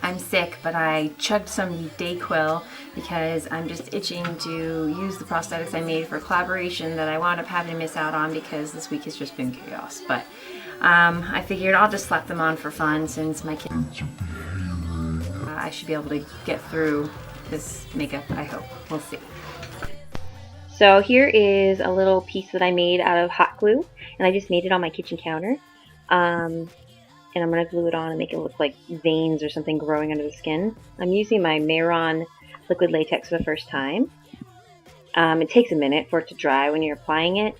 I'm sick, but I chugged some Dayquil because I'm just itching to use the prosthetics I made for a collaboration that I wound up having to miss out on because this week has just been chaos. But I figured I'll just slap them on for fun since my kids I should be able to get through this makeup, I hope. We'll see. So here is a little piece that I made out of hot glue, and I just made it on my kitchen counter. And I'm going to glue it on and make it look like veins or something growing under the skin. I'm using my Maron liquid latex for the first time. It takes a minute for it to dry when you're applying it.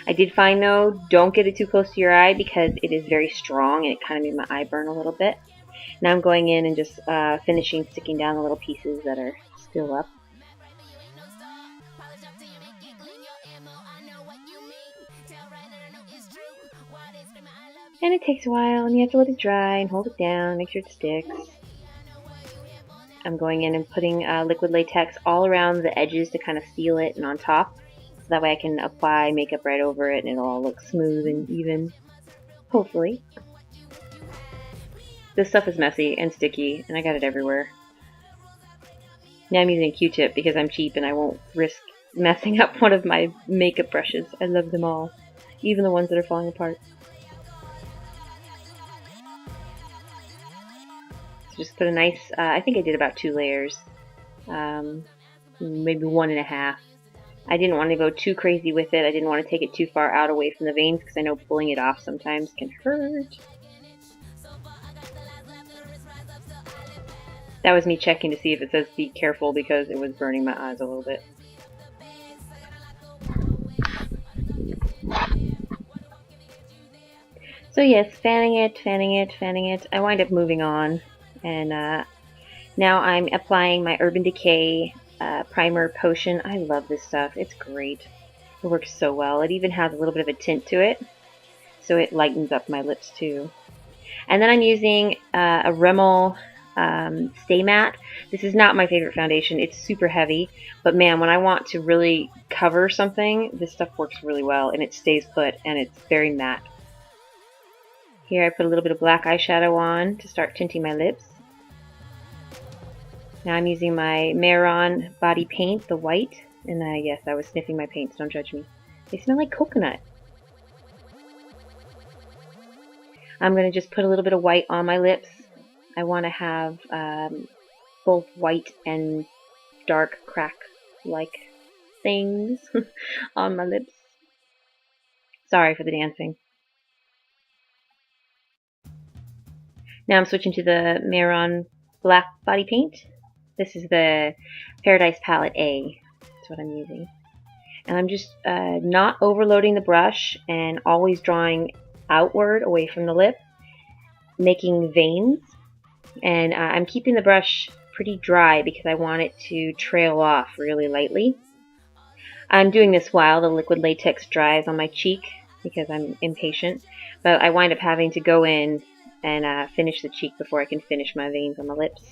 I did find though, don't get it too close to your eye because it is very strong and it kind of made my eye burn a little bit. Now I'm going in and just finishing sticking down the little pieces that are still up. And it takes a while and you have to let it dry and hold it down, make sure it sticks. I'm going in and putting liquid latex all around the edges to kind of seal it and on top. So that way I can apply makeup right over it and it'll all look smooth and even, hopefully. This stuff is messy and sticky and I got it everywhere. Now I'm using a Q-tip because I'm cheap and I won't risk messing up one of my makeup brushes. I love them all, even the ones that are falling apart. So just put a nice, I think I did about 2 layers, maybe 1.5. I didn't want to go too crazy with it. I didn't want to take it too far out away from the veins because I know pulling it off sometimes can hurt. That was me checking to see if it says be careful because it was burning my eyes a little bit. So yes, fanning it. I wind up moving on, and now I'm applying my Urban Decay primer potion. I love this stuff. It's great. It works so well. It even has a little bit of a tint to it, so it lightens up my lips too. And then I'm using a Rimmel Stay Matte. This is not my favorite foundation. It's super heavy, but man, when I want to really cover something, this stuff works really well, and it stays put, and it's very matte. Here I put a little bit of black eyeshadow on to start tinting my lips. Now I'm using my Maron body paint, the white, and yes, I was sniffing my paints, don't judge me. They smell like coconut. I'm going to just put a little bit of white on my lips. I want to have both white and dark crack-like things on my lips. Sorry for the dancing. Now I'm switching to the Maron black body paint. This is the Paradise Palette A. That's what I'm using. And I'm just not overloading the brush and always drawing outward away from the lip, making veins. And I'm keeping the brush pretty dry because I want it to trail off really lightly. I'm doing this while the liquid latex dries on my cheek because I'm impatient, but I wind up having to go in and finish the cheek before I can finish my veins on the lips.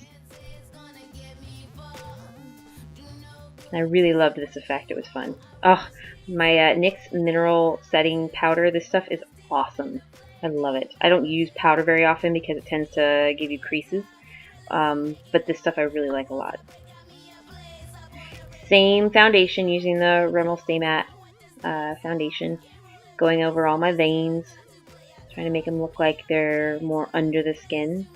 I really loved this effect. It was fun. Oh, my NYX Mineral Setting Powder. This stuff is awesome. I love it. I don't use powder very often because it tends to give you creases, but this stuff I really like a lot. Same foundation, using the Rimmel Stay Matte foundation, going over all my veins, trying to make them look like they're more under the skin.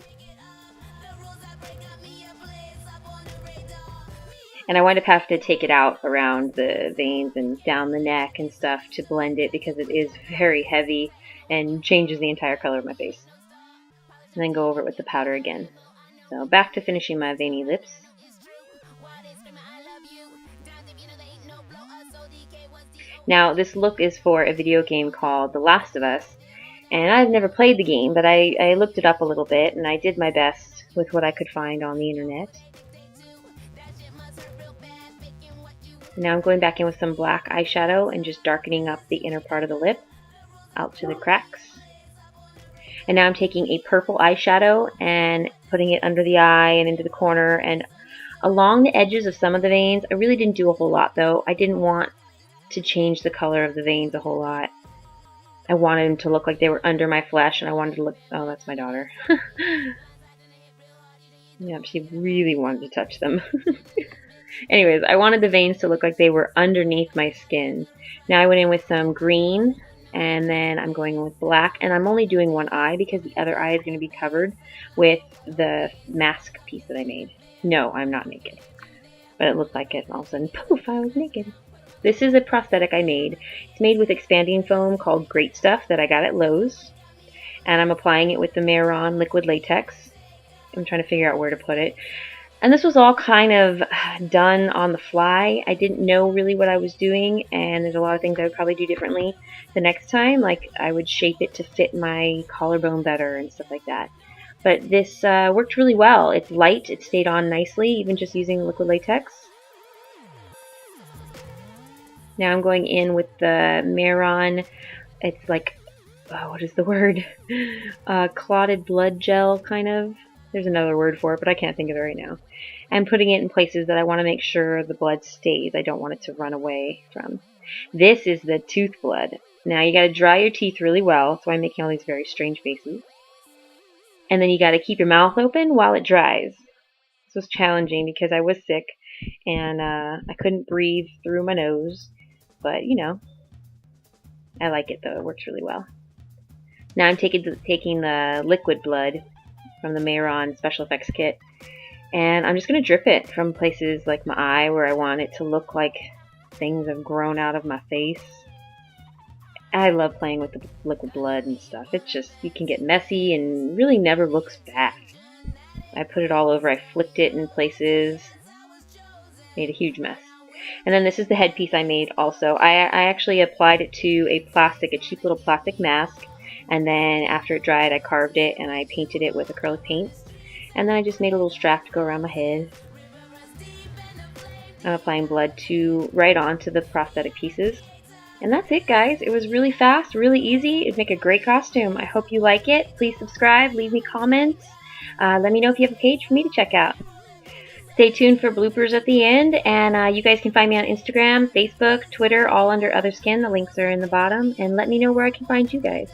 And I wind up having to take it out around the veins and down the neck and stuff to blend it because it is very heavy and changes the entire color of my face. And then go over it with the powder again. So back to finishing my veiny lips. Now this look is for a video game called The Last of Us. And I've never played the game, but I looked it up a little bit and I did my best with what I could find on the internet. Now I'm going back in with some black eyeshadow and just darkening up the inner part of the lip out to the cracks. And now I'm taking a purple eyeshadow and putting it under the eye and into the corner and along the edges of some of the veins. I really didn't do a whole lot though. I didn't want to change the color of the veins a whole lot. I wanted them to look like they were under my flesh, and I wanted to look, oh, that's my daughter. Yeah, she really wanted to touch them. Anyways, I wanted the veins to look like they were underneath my skin. Now I went in with some green, and then I'm going in with black, and I'm only doing one eye because the other eye is going to be covered with the mask piece that I made. No, I'm not naked. But it looked like it, and all of a sudden, poof, I was naked. This is a prosthetic I made. It's made with expanding foam called Great Stuff that I got at Lowe's. And I'm applying it with the Maron liquid latex. I'm trying to figure out where to put it. And this was all kind of done on the fly. I didn't know really what I was doing, and there's a lot of things I would probably do differently the next time. Like I would shape it to fit my collarbone better and stuff like that. But this worked really well. It's light, it stayed on nicely, even just using liquid latex. Now I'm going in with the Maron, it's like, oh, what is the word? Clotted blood gel, kind of. There's another word for it, but I can't think of it right now. I'm putting it in places that I want to make sure the blood stays. I don't want it to run away from. This is the tooth blood. Now you got to dry your teeth really well, so I'm making all these very strange faces. And then you got to keep your mouth open while it dries. This was challenging because I was sick and I couldn't breathe through my nose. But, you know, I like it though. It works really well. Now I'm taking the liquid blood from the Maron Special Effects kit, and I'm just going to drip it from places like my eye where I want it to look like things have grown out of my face. I love playing with the liquid blood and stuff. It's just, you can get messy and really never looks bad. I put it all over, I flicked it in places, made a huge mess. And then this is the headpiece I made also. I actually applied it to a cheap little plastic mask, and then after it dried I carved it and I painted it with acrylic paints. And then I just made a little strap to go around my head. I'm applying blood right onto the prosthetic pieces. And that's it, guys. It was really fast, really easy. It'd make a great costume. I hope you like it. Please subscribe, leave me comments. Let me know if you have a page for me to check out. Stay tuned for bloopers at the end, and you guys can find me on Instagram, Facebook, Twitter, all under Other Skin. The links are in the bottom, and let me know where I can find you guys.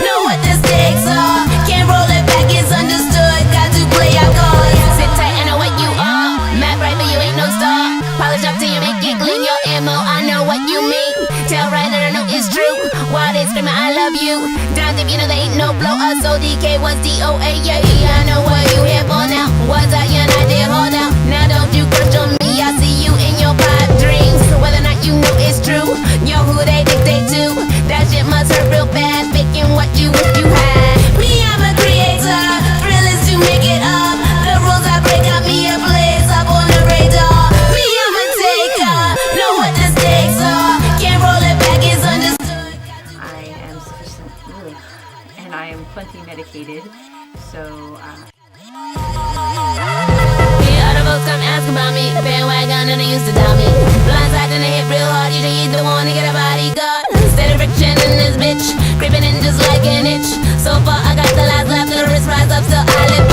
Know what the stakes are. Can't roll it back, it's understood. Got to play out cards. Sit tight, I know what you are. Map right, but you ain't no star. Polish up till you make it clean your ammo. I know what you mean. Tell right that I know it's true. Why they screaming I love you? Down deep, you know they ain't no blow. Us ODK, what's DOA? Yeah, I know what you here for now. Was I you're not there for now? Now don't you crush on me. I see you in your pipe dreams. Whether or not you know it's true, yo, who they dictate to. That shit must hurt real bad. Picking what you wish you had. Me, I'm a creator. Thrill is to make it up. The rules I break got me a place up on the radar. Me, I'm a taker. Know what the stakes are. Can't roll it back, it's understood. I am sufficient, really, and I am plenty medicated, so The other folks come ask about me. Bandwagon and they used to doubt me. Blindside and they hit real hard. You think you the one to get a bodyguard. Steady friction in this bitch, creeping in just like an itch. So far I got the last laugh, the wrist rise up, so I live.